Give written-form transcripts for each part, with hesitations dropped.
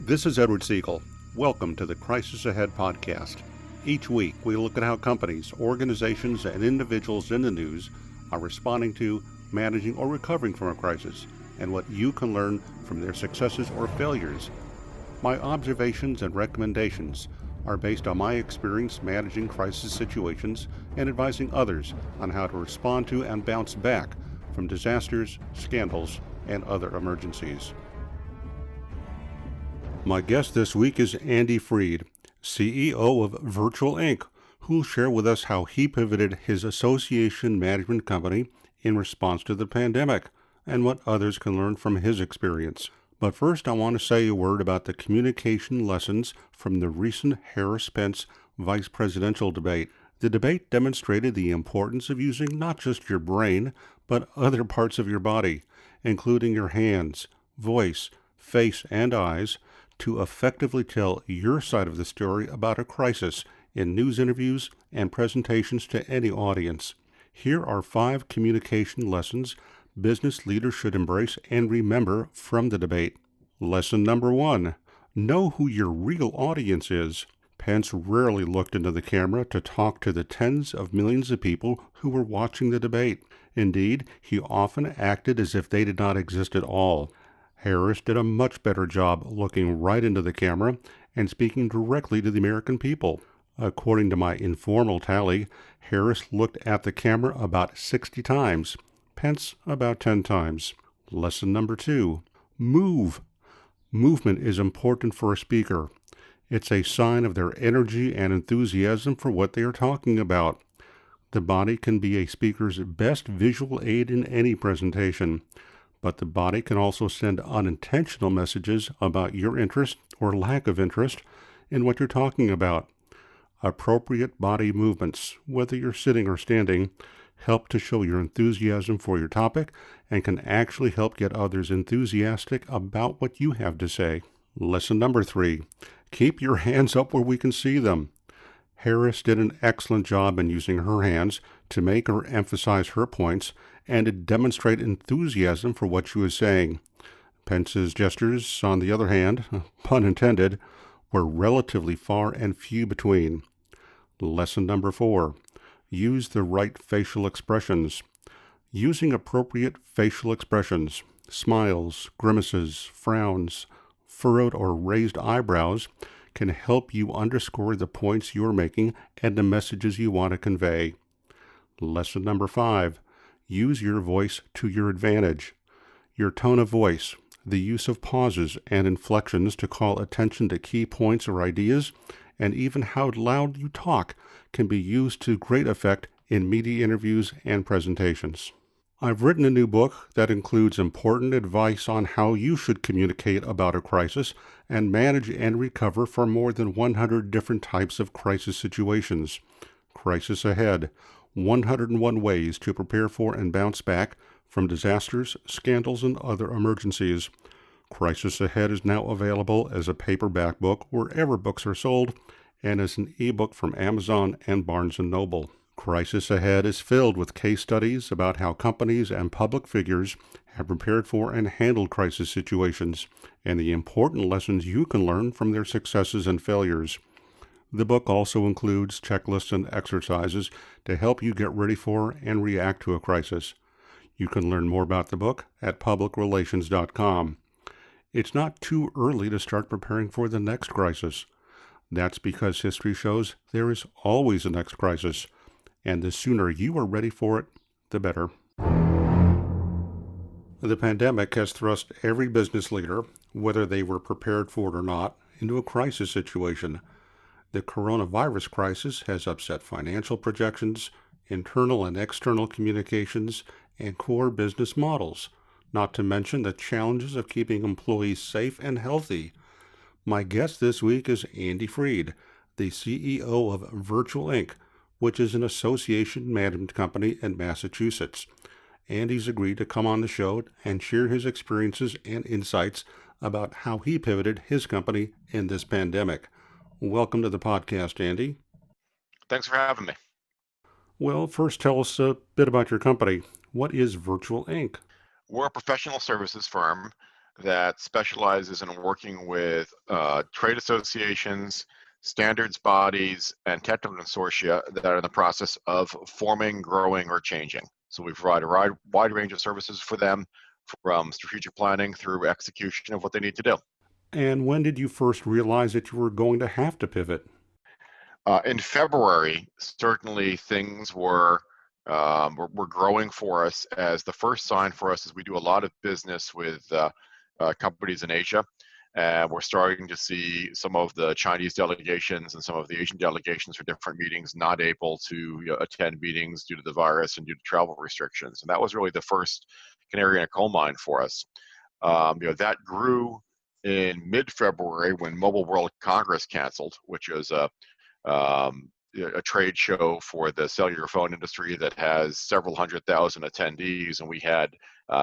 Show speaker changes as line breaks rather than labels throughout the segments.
This is Edward Siegel. Welcome to the Crisis Ahead podcast. Each week, we look at how companies, organizations, and individuals in the news are responding to, managing, or recovering from a crisis, and what you can learn from their successes or failures. My observations and recommendations are based on my experience managing crisis situations and advising others on how to respond to and bounce back from disasters, scandals, and other emergencies. My guest this week is Andy Freed, CEO of Virtual Inc., who will share with us how he pivoted his association management company in response to the pandemic and what others can learn from his experience. But first, I want to say a word about the communication lessons from the recent Harris-Pence vice presidential debate. The debate demonstrated the importance of using not just your brain, but other parts of your body, including your hands, voice, face, and eyes, to effectively tell your side of the story about a crisis in news interviews and presentations to any audience. Here are 5 communication lessons business leaders should embrace and remember from the debate. Lesson number 1, know who your real audience is. Pence rarely looked into the camera to talk to the tens of millions of people who were watching the debate. Indeed, he often acted as if they did not exist at all. Harris did a much better job looking right into the camera and speaking directly to the American people. According to my informal tally, Harris looked at the camera about 60 times, Pence about 10 times. Lesson number 2, move. Movement is important for a speaker. It's a sign of their energy and enthusiasm for what they are talking about. The body can be a speaker's best visual aid in any presentation, but the body can also send unintentional messages about your interest or lack of interest in what you're talking about. Appropriate body movements, whether you're sitting or standing, help to show your enthusiasm for your topic and can actually help get others enthusiastic about what you have to say. Lesson number 3, keep your hands up where we can see them. Harris did an excellent job in using her hands to make or emphasize her points and to demonstrate enthusiasm for what she was saying. Pence's gestures, on the other hand, pun intended, were relatively far and few between. Lesson number 4, use the right facial expressions. Using appropriate facial expressions, smiles, grimaces, frowns, furrowed or raised eyebrows, can help you underscore the points you're making and the messages you want to convey. Lesson number 5, use your voice to your advantage. Your tone of voice, the use of pauses and inflections to call attention to key points or ideas, and even how loud you talk can be used to great effect in media interviews and presentations. I've written a new book that includes important advice on how you should communicate about a crisis and manage and recover from more than 100 different types of crisis situations. Crisis Ahead, 101 Ways to Prepare for and Bounce Back from Disasters, Scandals, and Other Emergencies. Crisis Ahead is now available as a paperback book wherever books are sold and as an ebook from Amazon and Barnes & Noble. Crisis Ahead is filled with case studies about how companies and public figures have prepared for and handled crisis situations, and the important lessons you can learn from their successes and failures. The book also includes checklists and exercises to help you get ready for and react to a crisis. You can learn more about the book at publicrelations.com. It's not too early to start preparing for the next crisis. That's because history shows there is always a next crisis, and the sooner you are ready for it, the better. The pandemic has thrust every business leader, whether they were prepared for it or not, into a crisis situation. The coronavirus crisis has upset financial projections, internal and external communications, and core business models, not to mention the challenges of keeping employees safe and healthy. My guest this week is Andy Freed, the CEO of Virtual Inc., which is an association management company in Massachusetts. Andy's agreed to come on the show and share his experiences and insights about how he pivoted his company in this pandemic. Welcome to the podcast, Andy.
Thanks for having me.
Well, first tell us a bit about your company. What is Virtual Inc.?
We're a professional services firm that specializes in working with trade associations, standards bodies, and technical consortia that are in the process of forming, growing, or changing. So we provide a wide range of services for them, from strategic planning through execution of what they need to do.
And when did you first realize that you were going to have to pivot?
In February, certainly things were growing for us, as the first sign for us is we do a lot of business with companies in Asia. And we're starting to see some of the Chinese delegations and some of the Asian delegations for different meetings not able to attend meetings due to the virus and due to travel restrictions. And that was really the first canary in a coal mine for us. That grew in mid-February when Mobile World Congress canceled, which was a trade show for the cellular phone industry that has several 100,000 attendees, and we had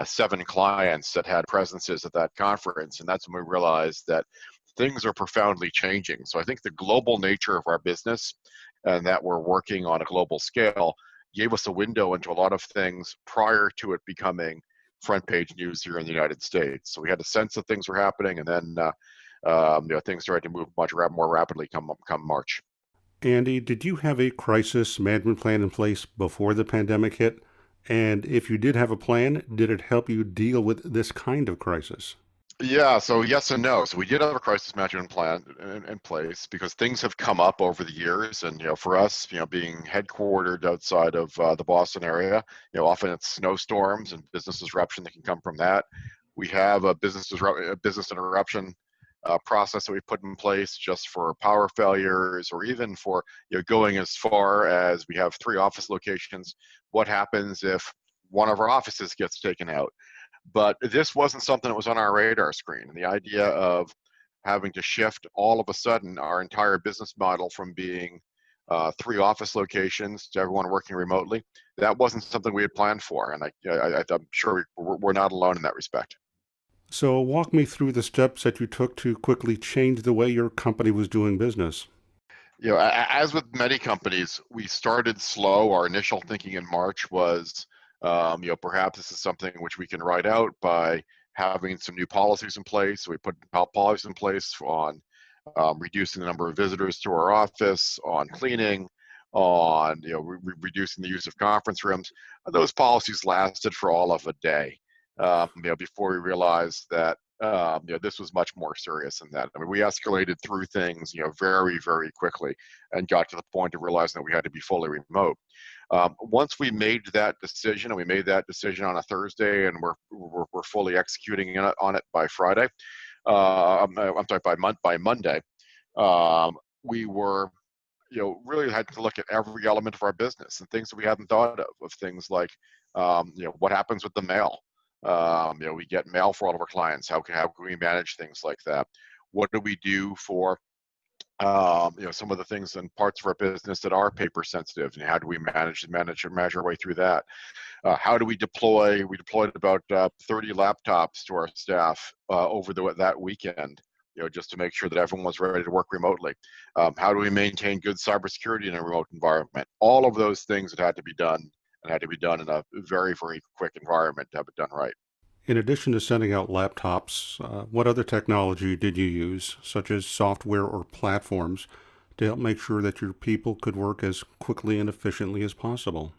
7 clients that had presences at that conference, and that's when we realized that things are profoundly changing. So I think the global nature of our business and that we're working on a global scale gave us a window into a lot of things prior to it becoming front page news here in the United States. So we had a sense that things were happening, and then things started to move much more rapidly come March.
Andy, did you have a crisis management plan in place before the pandemic hit? And if you did have a plan, did it help you deal with this kind of crisis?
Yeah, so yes and no. So we did have a crisis management plan in place because things have come up over the years, and for us, being headquartered outside of the Boston area, often it's snowstorms and business disruption that can come from that. We have a business interruption process that we put in place just for power failures, or even for going as far as we have 3 office locations. What happens if one of our offices gets taken out? But this wasn't something that was on our radar screen. And the idea of having to shift all of a sudden our entire business model from being 3 office locations to everyone working remotely, that wasn't something we had planned for. And I'm sure we're not alone in that respect.
So, walk me through the steps that you took to quickly change the way your company was doing business.
As with many companies, we started slow. Our initial thinking in March was, perhaps this is something which we can write out by having some new policies in place. So we put policies in place on reducing the number of visitors to our office, on cleaning, on reducing the use of conference rooms. Those policies lasted for all of a day, before we realized that this was much more serious than that. I mean, we escalated through things, very, very quickly, and got to the point of realizing that we had to be fully remote. Once we made that decision, and we made that decision on a Thursday, and we're fully executing on it by Friday. I'm sorry, by Monday. We were really had to look at every element of our business and things that we hadn't thought of things like, what happens with the mail. We get mail for all of our clients. How can we manage things like that? What do we do for some of the things and parts of our business that are paper sensitive, and how do we manage our way through that? How do we deploy? We deployed about 30 laptops to our staff over that weekend, just to make sure that everyone was ready to work remotely. How do we maintain good cybersecurity in a remote environment? All of those things that had to be done, and had to be done in a very, very quick environment to have it done right.
In addition to sending out laptops, what other technology did you use, such as software or platforms, to help make sure that your people could work as quickly and efficiently as possible?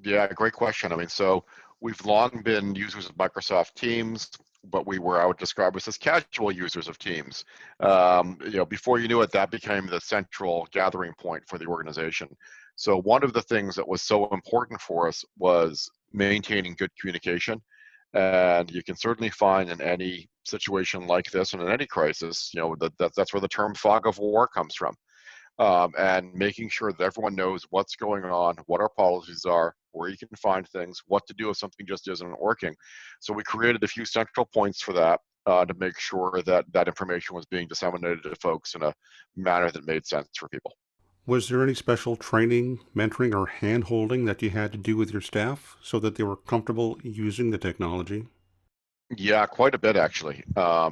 Yeah, great question. I mean, so we've long been users of Microsoft Teams, but I would describe us as casual users of Teams. Before you knew it, that became the central gathering point for the organization. So one of the things that was so important for us was maintaining good communication. And you can certainly find in any situation like this and in any crisis, that's where the term fog of war comes from. And making sure that everyone knows what's going on, what our policies are, where you can find things, what to do if something just isn't working. So we created a few central points for that, to make sure that that information was being disseminated to folks in a manner that made sense for people.
Was there any special training, mentoring, or hand holding that you had to do with your staff so that they were comfortable using the technology?
Yeah, quite a bit actually.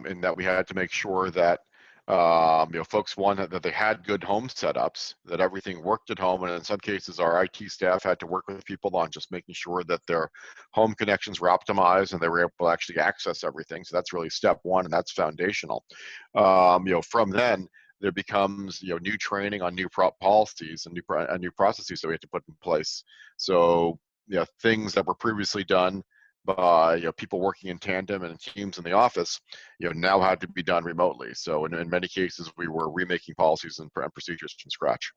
In that we had to make sure that Folks wanted that they had good home setups, that everything worked at home, and in some cases, our IT staff had to work with people on just making sure that their home connections were optimized and they were able to actually access everything. So that's really step one, and that's foundational. From then there becomes new training on new policies and new processes that we have to put in place. So things that were previously done by people working in tandem and teams in the office, now had to be done remotely. So in many cases, we were remaking policies and procedures from scratch.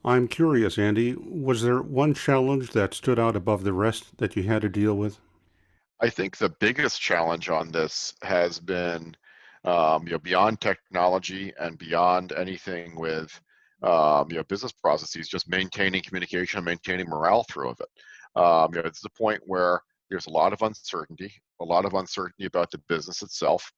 I'm curious, Andy, was there one challenge that stood out above the rest that you had to deal with?
I think the biggest challenge on this has been, beyond technology and beyond anything with, business processes, just maintaining communication, maintaining morale through of it. It's the point where there's a lot of uncertainty about the business itself.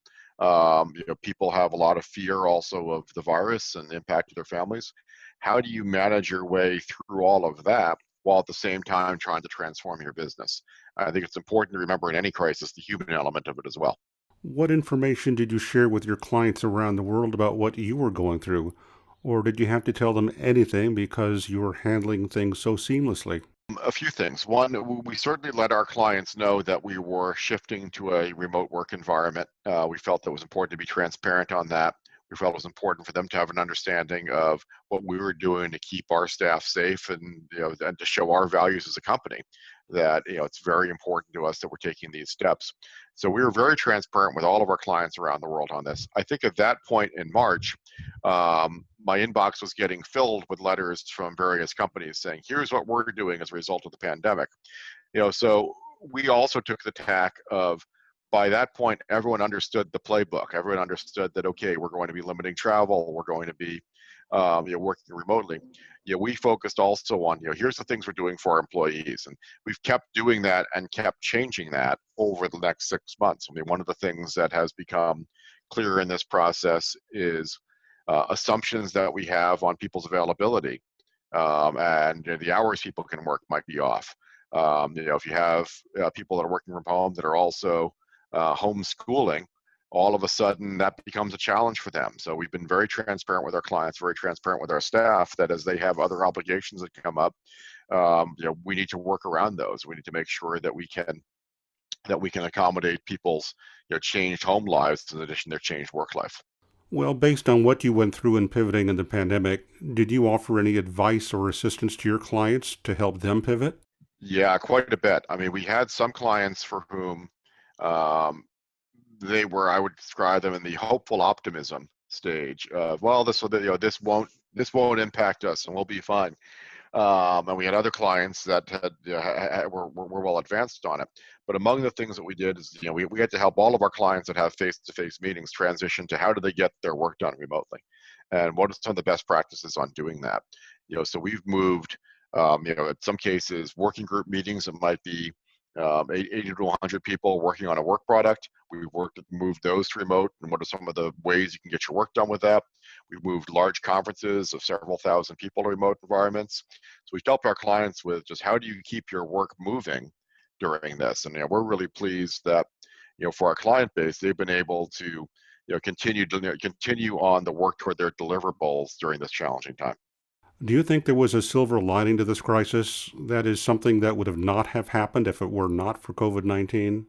People have a lot of fear also of the virus and the impact of their families. How do you manage your way through all of that while at the same time trying to transform your business? I think it's important to remember in any crisis the human element of it as well.
What information did you share with your clients around the world about what you were going through? Or did you have to tell them anything because you were handling things so seamlessly?
A few things. One, we certainly let our clients know that we were shifting to a remote work environment. We felt that it was important to be transparent on that. We felt it was important for them to have an understanding of what we were doing to keep our staff safe and and to show our values as a company. That it's very important to us that we're taking these steps. So we were very transparent with all of our clients around the world on this. I think at that point in March, my inbox was getting filled with letters from various companies saying, "Here's what we're doing as a result of the pandemic." So we also took the tack of, by that point, everyone understood the playbook. Everyone understood that, okay, we're going to be limiting travel. We're going to be working remotely. We focused also on, here's the things we're doing for our employees. And we've kept doing that and kept changing that over the next 6 months. I mean, one of the things that has become clear in this process is assumptions that we have on people's availability. And the hours people can work might be off. If you have people that are working from home that are also homeschooling, all of a sudden that becomes a challenge for them. So we've been very transparent with our clients, very transparent with our staff, that as they have other obligations that come up, we need to work around those. We need to make sure that we can accommodate people's changed home lives in addition to their changed work life.
Well, based on what you went through in pivoting in the pandemic, did you offer any advice or assistance to your clients to help them pivot?
Yeah, quite a bit. I mean, we had some clients for whom um, they were, I would describe them in the hopeful optimism stage of, well, this won't impact us and we'll be fine. And we had other clients that were well advanced on it. But among the things that we did is, we had to help all of our clients that have face-to-face meetings transition to how do they get their work done remotely, and what are some of the best practices on doing that. So we've moved, in some cases, working group meetings that might be 80 to 100 people working on a work product. We've moved those to remote, and what are some of the ways you can get your work done with that? We've moved large conferences of several thousand people to remote environments. So we've helped our clients with just how do you keep your work moving during this. And we're really pleased that for our client base, they've been able to continue on the work toward their deliverables during this challenging time.
Do you think there was a silver lining to this crisis? That is something that would have not have happened if it were not for COVID-19?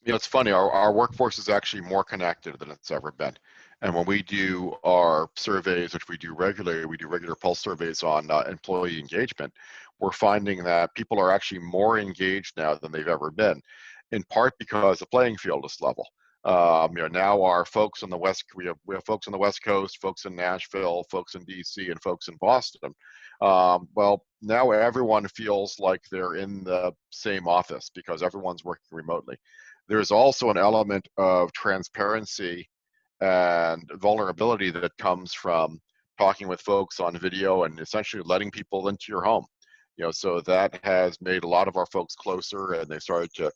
It's funny, our workforce is actually more connected than it's ever been. And when we do our surveys, which we do regularly, we do regular pulse surveys on employee engagement, we're finding that people are actually more engaged now than they've ever been, in part because the playing field is level. Now our folks on the West, we have folks on the West Coast, folks in Nashville, folks in DC, and folks in Boston. Well, now everyone feels like they're in the same office because everyone's working remotely. There's also an element of transparency and vulnerability that comes from talking with folks on video and essentially letting people into your home. So that has made a lot of our folks closer, and they started to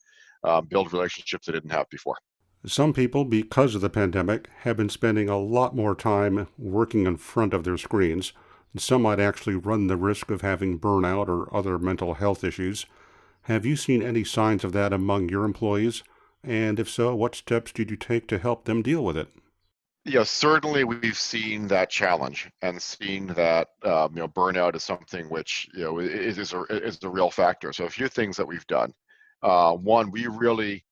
build relationships they didn't have before.
Some people, because of the pandemic, have been spending a lot more time working in front of their screens. And some might actually run the risk of having burnout or other mental health issues. Have you seen any signs of that among your employees? And if so, what steps did you take to help them deal with it?
Certainly we've seen that challenge and seen that burnout is something which is a real factor. So a few things that we've done. One, we really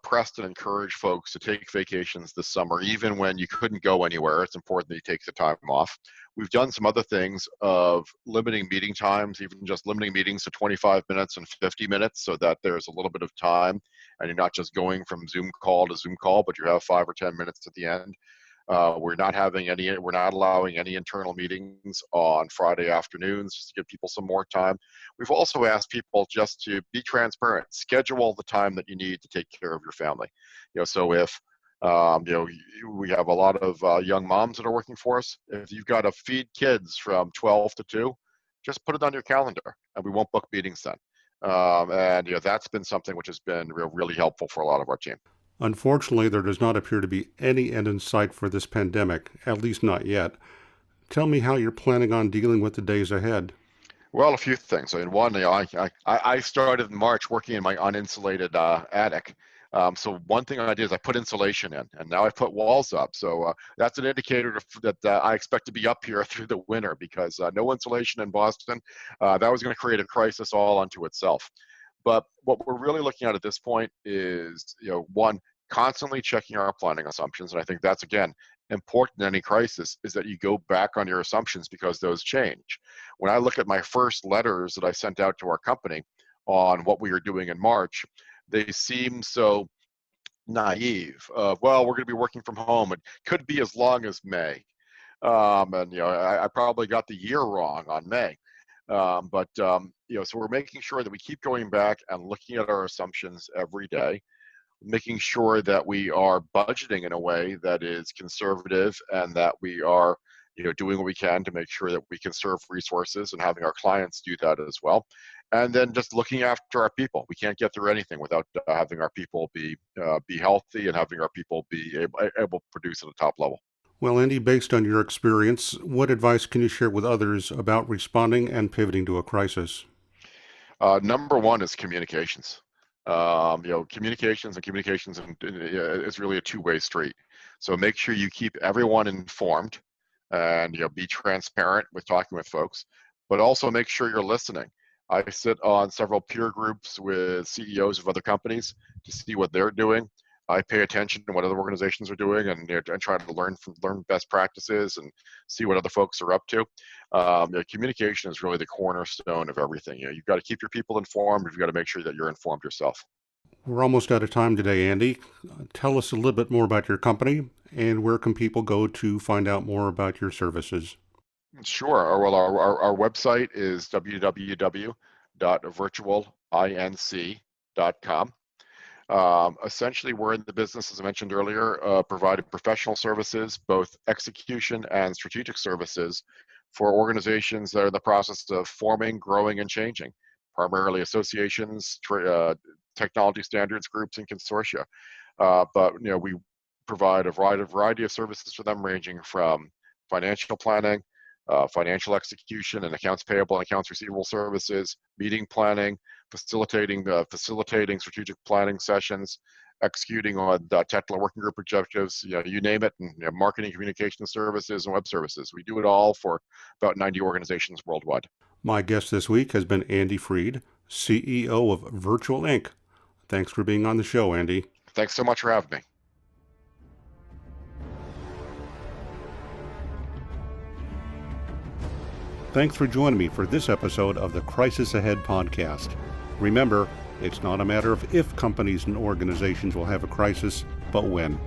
pressed and encouraged folks to take vacations this summer, even when you couldn't go anywhere. It's important that you take the time off. We've done some other things of limiting meeting times, even just limiting meetings to 25 minutes and 50 minutes so that there's a little bit of time and you're not just going from Zoom call to Zoom call, but you have 5 or 10 minutes at the end. We're not allowing any internal meetings on Friday afternoons just to give people some more time. We've also asked people just to be transparent, schedule the time that you need to take care of your family. So if we have a lot of young moms that are working for us. If you've got to feed kids from 12 to 2, just put it on your calendar and we won't book meetings then. And that's been something which has been really helpful for a lot of our team.
Unfortunately, there does not appear to be any end in sight for this pandemic, at least not yet. Tell me how you're planning on dealing with the days ahead.
Well, a few things. I mean, one, I started in March working in my uninsulated attic. So one thing I did is I put insulation in, and now I put walls up. So that's an indicator that I expect to be up here through the winter because no insulation in Boston. That was going to create a crisis all unto itself. But what we're really looking at this point is, one, constantly checking our planning assumptions. And I think that's, again, important in any crisis is that you go back on your assumptions because those change. When I look at my first letters that I sent out to our company on what we were doing in March, they seem so naive. Well, we're going to be working from home. It could be as long as May. And I probably got the year wrong on May. So we're making sure that we keep going back and looking at our assumptions every day, making sure that we are budgeting in a way that is conservative and that we are doing what we can to make sure that we conserve resources and having our clients do that as well. And then just looking after our people. We can't get through anything without having our people be healthy and having our people be able to produce at a top level.
Well, Andy, based on your experience, what advice can you share with others about responding and pivoting to a crisis?
Number one is communications. Communications is really a two-way street. So make sure you keep everyone informed and be transparent with talking with folks, but also make sure you're listening. I sit on several peer groups with CEOs of other companies to see what they're doing. I pay attention to what other organizations are doing and try to learn best practices and see what other folks are up to. Communication is really the cornerstone of everything. You've got to keep your people informed. You've got to make sure that you're informed yourself.
We're almost out of time today, Andy. Tell us a little bit more about your company and where can people go to find out more about your services?
Sure. Our website is www.virtualinc.com. Essentially, we're in the business, as I mentioned earlier, providing professional services, both execution and strategic services for organizations that are in the process of forming, growing, and changing, primarily associations, technology standards groups, and consortia. But we provide a variety of services for them, ranging from financial planning, financial execution, and accounts payable and accounts receivable services, meeting planning, facilitating strategic planning sessions, executing on technical working group objectives, you name it, and marketing, communication services, and web services. We do it all for about 90 organizations worldwide.
My guest this week has been Andy Freed, CEO of Virtual Inc. Thanks for being on the show, Andy.
Thanks so much for having me.
Thanks for joining me for this episode of the Crisis Ahead podcast. Remember, it's not a matter of if companies and organizations will have a crisis, but when.